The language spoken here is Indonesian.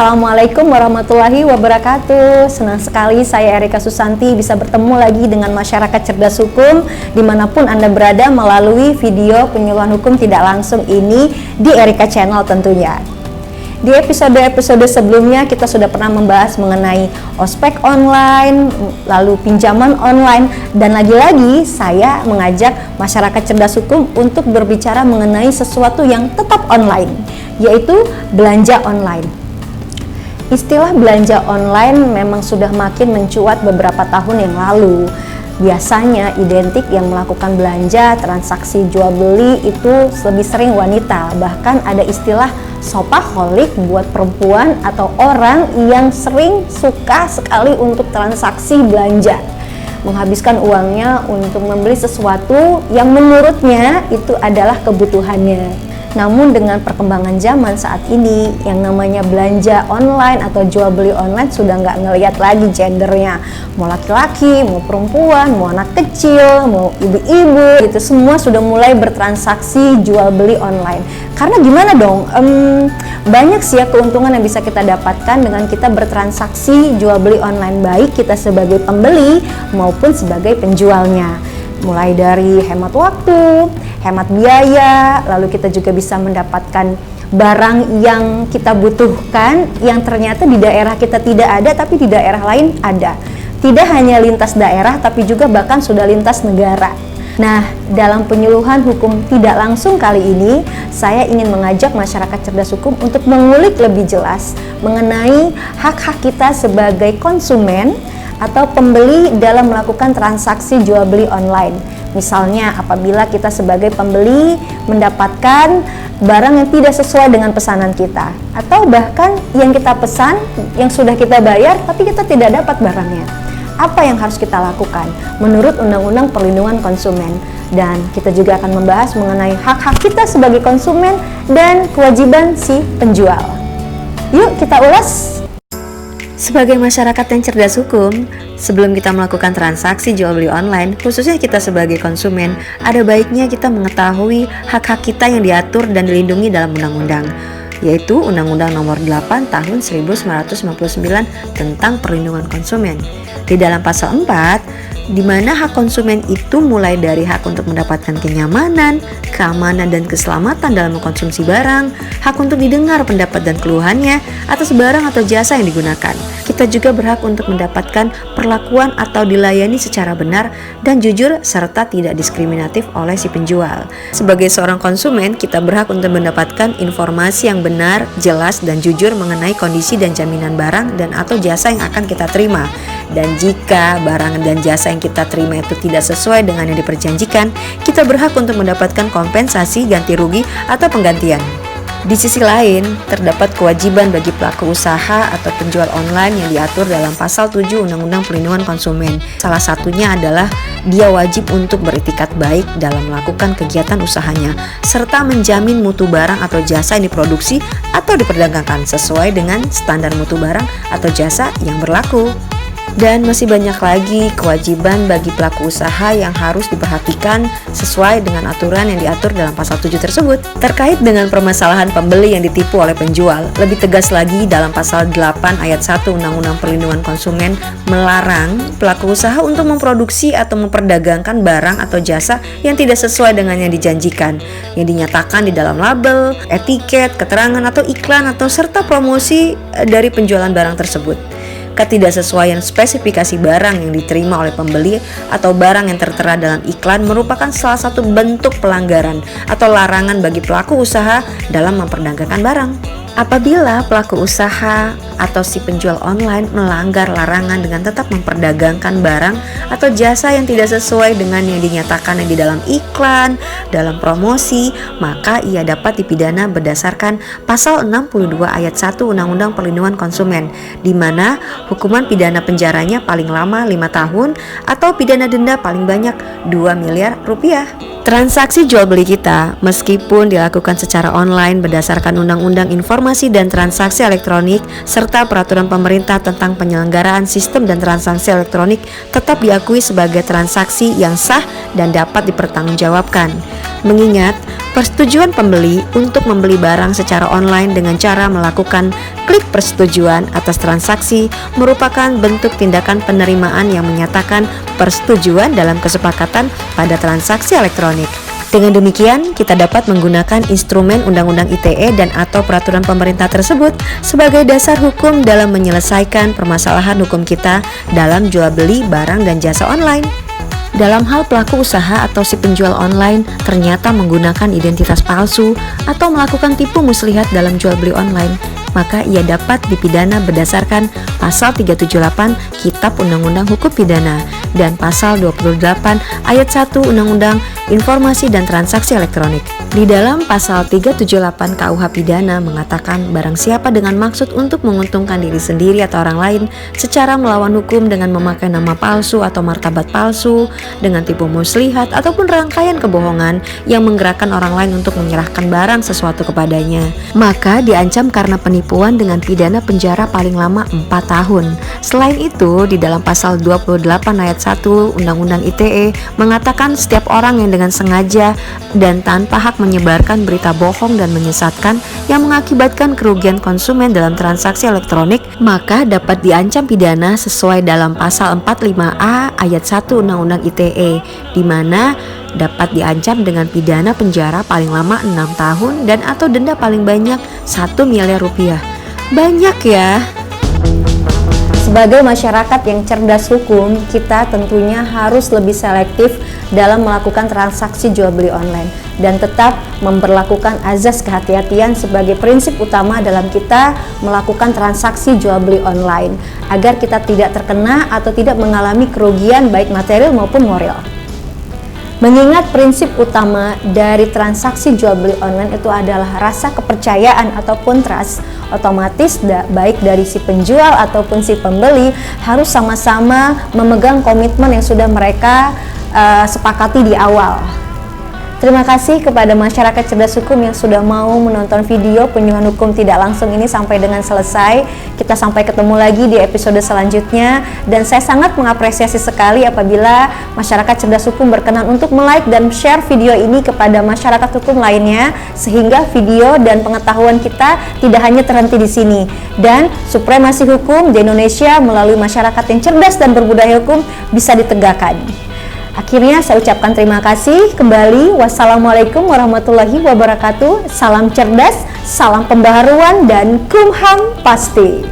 Assalamualaikum warahmatullahi wabarakatuh. Senang sekali saya Erika Susanti bisa bertemu lagi dengan masyarakat cerdas hukum dimanapun Anda berada melalui video penyuluhan hukum tidak langsung ini di Erika Channel tentunya. Di episode-episode sebelumnya kita sudah pernah membahas mengenai ospek online, lalu pinjaman online, dan lagi-lagi saya mengajak masyarakat cerdas hukum untuk berbicara mengenai sesuatu yang tetap online, yaitu belanja online. Istilah belanja online memang sudah makin mencuat beberapa tahun yang lalu. Biasanya identik yang melakukan belanja, transaksi jual beli itu lebih sering wanita. Bahkan ada istilah shopaholic buat perempuan atau orang yang sering suka sekali untuk transaksi belanja. Menghabiskan uangnya untuk membeli sesuatu yang menurutnya itu adalah kebutuhannya. Namun dengan perkembangan zaman saat ini, yang namanya belanja online atau jual beli online sudah nggak ngelihat lagi gendernya. Mau laki-laki, mau perempuan, mau anak kecil, mau ibu-ibu, gitu semua sudah mulai bertransaksi jual beli online. Karena gimana dong? Banyak sih ya keuntungan yang bisa kita dapatkan dengan kita bertransaksi jual beli online, baik kita sebagai pembeli maupun sebagai penjualnya. Mulai dari hemat waktu, hemat biaya, lalu kita juga bisa mendapatkan barang yang kita butuhkan yang ternyata di daerah kita tidak ada tapi di daerah lain ada. Tidak hanya lintas daerah tapi juga bahkan sudah lintas negara. Nah, dalam penyuluhan hukum tidak langsung kali ini, saya ingin mengajak masyarakat cerdas hukum untuk mengulik lebih jelas mengenai hak-hak kita sebagai konsumen atau pembeli dalam melakukan transaksi jual beli online. Misalnya apabila kita sebagai pembeli mendapatkan barang yang tidak sesuai dengan pesanan kita, atau bahkan yang kita pesan, yang sudah kita bayar tapi kita tidak dapat barangnya. Apa yang harus kita lakukan menurut Undang-Undang Perlindungan Konsumen? Dan kita juga akan membahas mengenai hak-hak kita sebagai konsumen dan kewajiban si penjual. Yuk kita ulas. Sebagai masyarakat yang cerdas hukum, sebelum kita melakukan transaksi jual beli online, khususnya kita sebagai konsumen, ada baiknya kita mengetahui hak-hak kita yang diatur dan dilindungi dalam undang-undang, yaitu Undang-Undang Nomor 8 Tahun 1999 tentang Perlindungan Konsumen. Di dalam pasal 4, di mana hak konsumen itu mulai dari hak untuk mendapatkan kenyamanan, keamanan dan keselamatan dalam mengkonsumsi barang, hak untuk didengar pendapat dan keluhannya atas barang atau jasa yang digunakan. Kita juga berhak untuk mendapatkan perlakuan atau dilayani secara benar dan jujur serta tidak diskriminatif oleh si penjual. Sebagai seorang konsumen, kita berhak untuk mendapatkan informasi yang benar, jelas dan jujur mengenai kondisi dan jaminan barang dan atau jasa yang akan kita terima. Dan jika barang dan jasa yang kita terima itu tidak sesuai dengan yang diperjanjikan, kita berhak untuk mendapatkan kompensasi, ganti rugi, atau penggantian. Di sisi lain, terdapat kewajiban bagi pelaku usaha atau penjual online yang diatur dalam pasal 7 Undang-Undang Perlindungan Konsumen. Salah satunya adalah dia wajib untuk beritikat baik dalam melakukan kegiatan usahanya, serta menjamin mutu barang atau jasa yang diproduksi atau diperdagangkan sesuai dengan standar mutu barang atau jasa yang berlaku. Dan masih banyak lagi kewajiban bagi pelaku usaha yang harus diperhatikan sesuai dengan aturan yang diatur dalam pasal 7 tersebut. Terkait dengan permasalahan pembeli yang ditipu oleh penjual, lebih tegas lagi dalam pasal 8 ayat 1 Undang-Undang Perlindungan Konsumen melarang pelaku usaha untuk memproduksi atau memperdagangkan barang atau jasa yang tidak sesuai dengan yang dijanjikan, yang dinyatakan di dalam label, etiket, keterangan atau iklan atau serta promosi dari penjualan barang tersebut. Ketidaksesuaian spesifikasi barang yang diterima oleh pembeli atau barang yang tertera dalam iklan merupakan salah satu bentuk pelanggaran atau larangan bagi pelaku usaha dalam memperdagangkan barang. Apabila pelaku usaha atau si penjual online melanggar larangan dengan tetap memperdagangkan barang atau jasa yang tidak sesuai dengan yang dinyatakan di dalam iklan, dalam promosi, maka ia dapat dipidana berdasarkan pasal 62 ayat 1 Undang-Undang Perlindungan Konsumen, di mana hukuman pidana penjaranya paling lama 5 tahun atau pidana denda paling banyak 2 miliar rupiah. Transaksi jual beli kita, meskipun dilakukan secara online berdasarkan Undang-Undang Informasi dan Transaksi Elektronik serta Peraturan Pemerintah tentang Penyelenggaraan Sistem dan Transaksi Elektronik, tetap diakui sebagai transaksi yang sah dan dapat dipertanggungjawabkan. Mengingat persetujuan pembeli untuk membeli barang secara online dengan cara melakukan Klik persetujuan atas transaksi merupakan bentuk tindakan penerimaan yang menyatakan persetujuan dalam kesepakatan pada transaksi elektronik. Dengan demikian, kita dapat menggunakan instrumen Undang-Undang ITE dan atau peraturan pemerintah tersebut sebagai dasar hukum dalam menyelesaikan permasalahan hukum kita dalam jual beli barang dan jasa online. Dalam hal pelaku usaha atau si penjual online ternyata menggunakan identitas palsu atau melakukan tipu muslihat dalam jual beli online, maka ia dapat dipidana berdasarkan pasal 378 Kitab Undang-Undang Hukum Pidana dan pasal 28 ayat 1 Undang-Undang Informasi dan Transaksi Elektronik. Di dalam pasal 378 KUH Pidana mengatakan barang siapa dengan maksud untuk menguntungkan diri sendiri atau orang lain secara melawan hukum dengan memakai nama palsu atau martabat palsu, dengan tipu muslihat ataupun rangkaian kebohongan yang menggerakkan orang lain untuk menyerahkan barang sesuatu kepadanya, maka diancam karena penipuan dengan pidana penjara paling lama 4 tahun. Selain itu, di dalam pasal 28 ayat 1 Undang-Undang ITE mengatakan setiap orang yang dengan sengaja dan tanpa hak menyebarkan berita bohong dan menyesatkan yang mengakibatkan kerugian konsumen dalam transaksi elektronik, maka dapat diancam pidana sesuai dalam pasal 45A ayat 1 Undang-Undang ITE, di mana dapat diancam dengan pidana penjara paling lama 6 tahun dan atau denda paling banyak 1 miliar rupiah. Banyak ya. Sebagai masyarakat yang cerdas hukum, kita tentunya harus lebih selektif dalam melakukan transaksi jual beli online dan tetap memperlakukan azas kehati-hatian sebagai prinsip utama dalam kita melakukan transaksi jual beli online agar kita tidak terkena atau tidak mengalami kerugian baik material maupun moral. Mengingat prinsip utama dari transaksi jual beli online itu adalah rasa kepercayaan ataupun trust, otomatis baik dari si penjual ataupun si pembeli harus sama-sama memegang komitmen yang sudah mereka sepakati di awal. Terima kasih kepada masyarakat cerdas hukum yang sudah mau menonton video penyuluhan hukum tidak langsung ini sampai dengan selesai. Kita sampai ketemu lagi di episode selanjutnya, dan saya sangat mengapresiasi sekali apabila masyarakat cerdas hukum berkenan untuk like dan share video ini kepada masyarakat hukum lainnya, sehingga video dan pengetahuan kita tidak hanya terhenti di sini, dan supremasi hukum di Indonesia melalui masyarakat yang cerdas dan berbudaya hukum bisa ditegakkan. Akhirnya saya ucapkan terima kasih kembali. Wassalamualaikum warahmatullahi wabarakatuh. Salam cerdas, salam pembaharuan, dan kumham pasti.